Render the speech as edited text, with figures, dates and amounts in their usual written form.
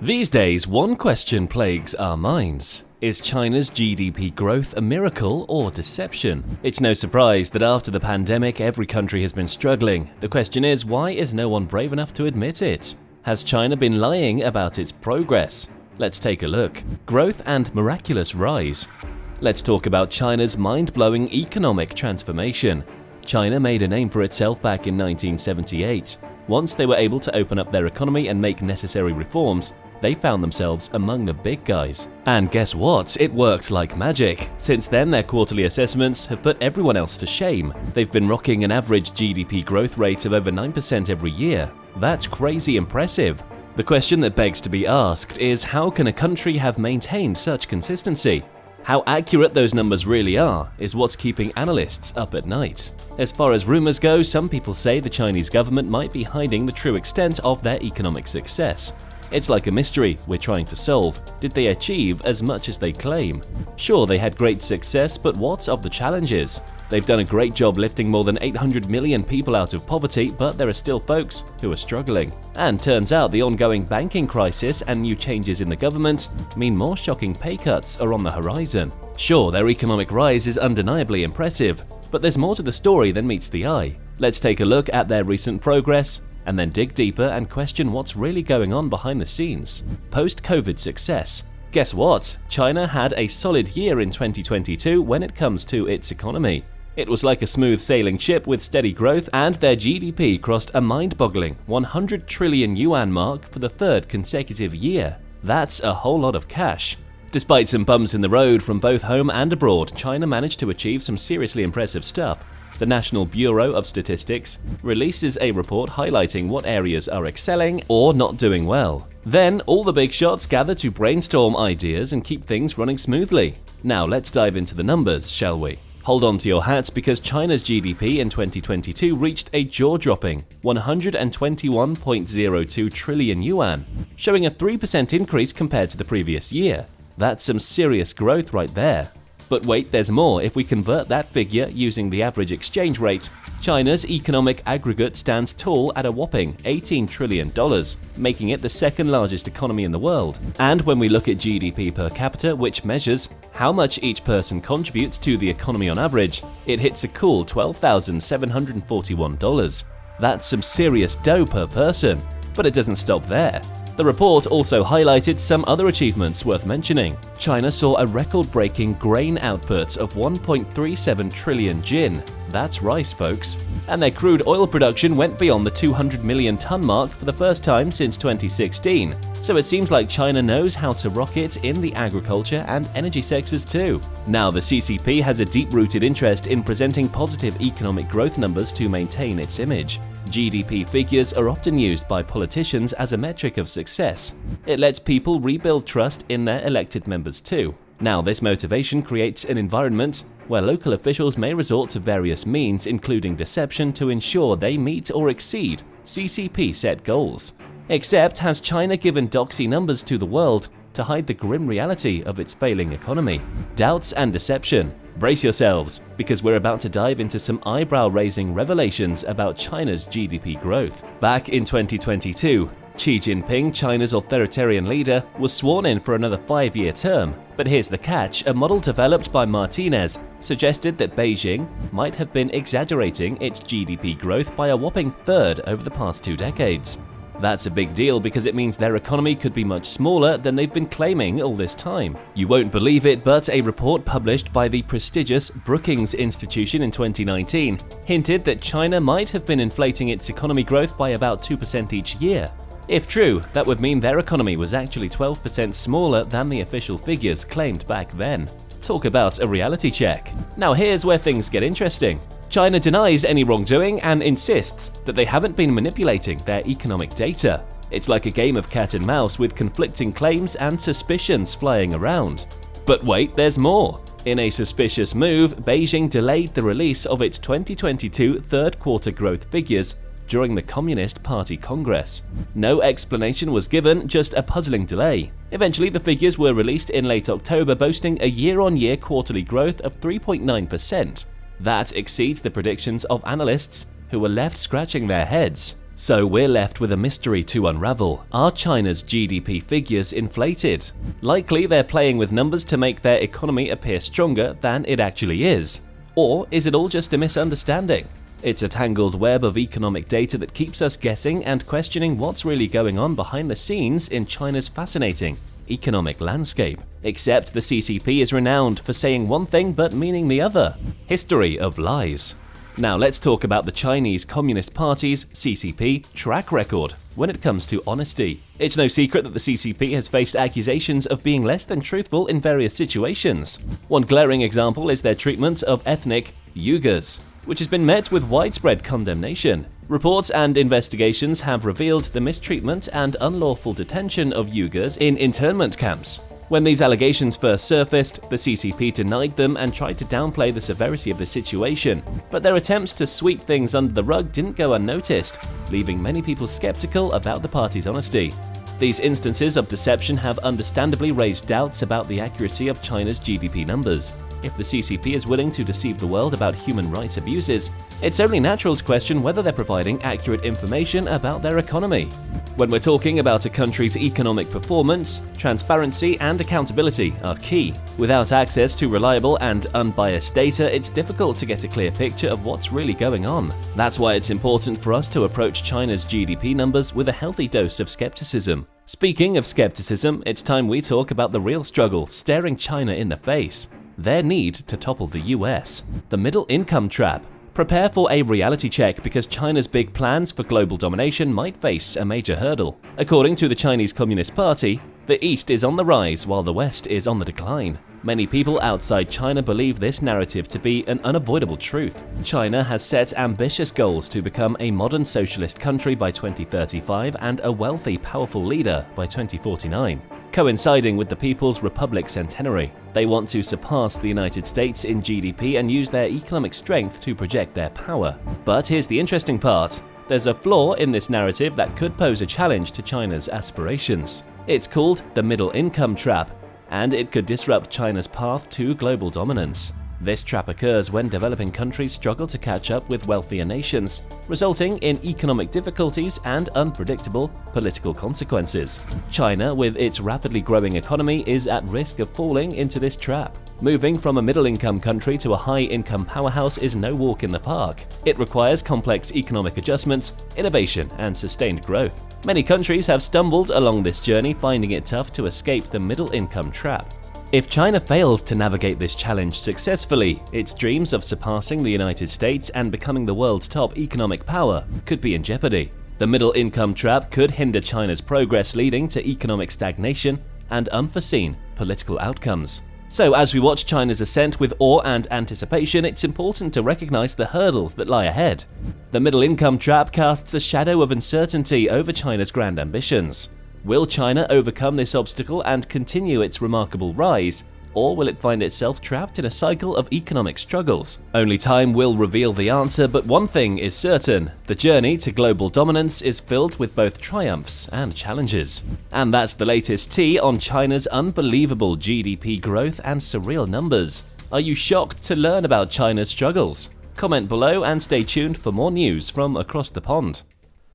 These days, one question plagues our minds. Is China's GDP growth a miracle or deception? It's no surprise that after the pandemic, every country has been struggling. The question is, why is no one brave enough to admit it? Has China been lying about its progress? Let's take a look. Growth and miraculous rise. Let's talk about China's mind-blowing economic transformation. China made a name for itself back in 1978. Once they were able to open up their economy and make necessary reforms, they found themselves among the big guys. And guess what? It worked like magic. Since then, their quarterly assessments have put everyone else to shame. They've been rocking an average GDP growth rate of over 9% every year. That's crazy impressive. The question that begs to be asked is, how can a country have maintained such consistency? How accurate those numbers really are is what's keeping analysts up at night. As far as rumors go, some people say the Chinese government might be hiding the true extent of their economic success. It's like a mystery we're trying to solve. Did they achieve as much as they claim? Sure, they had great success, but what of the challenges? They've done a great job lifting more than 800 million people out of poverty, but there are still folks who are struggling. And turns out the ongoing banking crisis and new changes in the government mean more shocking pay cuts are on the horizon. Sure, their economic rise is undeniably impressive, but there's more to the story than meets the eye. Let's take a look at their recent progress, and then dig deeper and question what's really going on behind the scenes. Post-COVID success. Guess what? China had a solid year in 2022 when it comes to its economy. It was like a smooth sailing ship with steady growth, and their GDP crossed a mind-boggling 100 trillion yuan mark for the third consecutive year. That's a whole lot of cash. Despite some bumps in the road from both home and abroad, China managed to achieve some seriously impressive stuff. The National Bureau of Statistics releases a report highlighting what areas are excelling or not doing well. Then, all the big shots gather to brainstorm ideas and keep things running smoothly. Now let's dive into the numbers, shall we? Hold on to your hats because China's GDP in 2022 reached a jaw-dropping 121.02 trillion yuan, showing a 3% increase compared to the previous year. That's some serious growth right there. But wait, there's more. If we convert that figure using the average exchange rate, China's economic aggregate stands tall at a whopping $18 trillion, making it the second largest economy in the world. And when we look at GDP per capita, which measures how much each person contributes to the economy on average, it hits a cool $12,741. That's some serious dough per person. But it doesn't stop there. The report also highlighted some other achievements worth mentioning. China saw a record-breaking grain output of 1.37 trillion jin. That's rice, folks. And their crude oil production went beyond the 200 million ton mark for the first time since 2016. So it seems like China knows how to rock it in the agriculture and energy sectors too. Now, the CCP has a deep-rooted interest in presenting positive economic growth numbers to maintain its image. GDP figures are often used by politicians as a metric of success. It lets people rebuild trust in their elected members too. Now, this motivation creates an environment where local officials may resort to various means, including deception, to ensure they meet or exceed CCP set goals. Except, has China given doxy numbers to the world to hide the grim reality of its failing economy? Doubts and deception. Brace yourselves, because we're about to dive into some eyebrow-raising revelations about China's GDP growth. Back in 2022, Xi Jinping, China's authoritarian leader, was sworn in for another 5-year term. But here's the catch: a model developed by Martinez suggested that Beijing might have been exaggerating its GDP growth by a whopping third over the past 2 decades. That's a big deal because it means their economy could be much smaller than they've been claiming all this time. You won't believe it, but a report published by the prestigious Brookings Institution in 2019 hinted that China might have been inflating its economy growth by about 2% each year. If true, that would mean their economy was actually 12% smaller than the official figures claimed back then. Talk about a reality check. Now here's where things get interesting. China denies any wrongdoing and insists that they haven't been manipulating their economic data. It's like a game of cat and mouse with conflicting claims and suspicions flying around. But wait, there's more. In a suspicious move, Beijing delayed the release of its 2022 third quarter growth figures during the Communist Party Congress. No explanation was given, just a puzzling delay. Eventually, the figures were released in late October, boasting a year-on-year quarterly growth of 3.9%. That exceeds the predictions of analysts who were left scratching their heads. So we're left with a mystery to unravel. Are China's GDP figures inflated? Likely they're playing with numbers to make their economy appear stronger than it actually is. Or is it all just a misunderstanding? It's a tangled web of economic data that keeps us guessing and questioning what's really going on behind the scenes in China's fascinating economic landscape. Except the CCP is renowned for saying one thing but meaning the other. History of lies. Now let's talk about the Chinese Communist Party's CCP track record when it comes to honesty. It's no secret that the CCP has faced accusations of being less than truthful in various situations. One glaring example is their treatment of ethnic Uyghurs, which has been met with widespread condemnation. Reports and investigations have revealed the mistreatment and unlawful detention of Uyghurs in internment camps. When these allegations first surfaced, the CCP denied them and tried to downplay the severity of the situation, but their attempts to sweep things under the rug didn't go unnoticed, leaving many people skeptical about the party's honesty. These instances of deception have understandably raised doubts about the accuracy of China's GDP numbers. If the CCP is willing to deceive the world about human rights abuses, it's only natural to question whether they're providing accurate information about their economy. When we're talking about a country's economic performance, transparency and accountability are key. Without access to reliable and unbiased data, it's difficult to get a clear picture of what's really going on. That's why it's important for us to approach China's GDP numbers with a healthy dose of skepticism. Speaking of skepticism, it's time we talk about the real struggle staring China in the face: their need to topple the US. The middle income trap. Prepare for a reality check because China's big plans for global domination might face a major hurdle. According to the Chinese Communist Party, the East is on the rise while the West is on the decline. Many people outside China believe this narrative to be an unavoidable truth. China has set ambitious goals to become a modern socialist country by 2035 and a wealthy, powerful leader by 2049. Coinciding with the People's Republic centenary, they want to surpass the United States in GDP and use their economic strength to project their power. But here's the interesting part. There's a flaw in this narrative that could pose a challenge to China's aspirations. It's called the middle income trap, and it could disrupt China's path to global dominance. This trap occurs when developing countries struggle to catch up with wealthier nations, resulting in economic difficulties and unpredictable political consequences. China, with its rapidly growing economy, is at risk of falling into this trap. Moving from a middle-income country to a high-income powerhouse is no walk in the park. It requires complex economic adjustments, innovation, and sustained growth. Many countries have stumbled along this journey, finding it tough to escape the middle-income trap. If China fails to navigate this challenge successfully, its dreams of surpassing the United States and becoming the world's top economic power could be in jeopardy. The middle income trap could hinder China's progress, leading to economic stagnation and unforeseen political outcomes. So as we watch China's ascent with awe and anticipation, it's important to recognize the hurdles that lie ahead. The middle income trap casts a shadow of uncertainty over China's grand ambitions. Will China overcome this obstacle and continue its remarkable rise, or will it find itself trapped in a cycle of economic struggles? Only time will reveal the answer, but one thing is certain: the journey to global dominance is filled with both triumphs and challenges. And that's the latest tea on China's unbelievable GDP growth and surreal numbers. Are you shocked to learn about China's struggles? Comment below and stay tuned for more news from across the pond.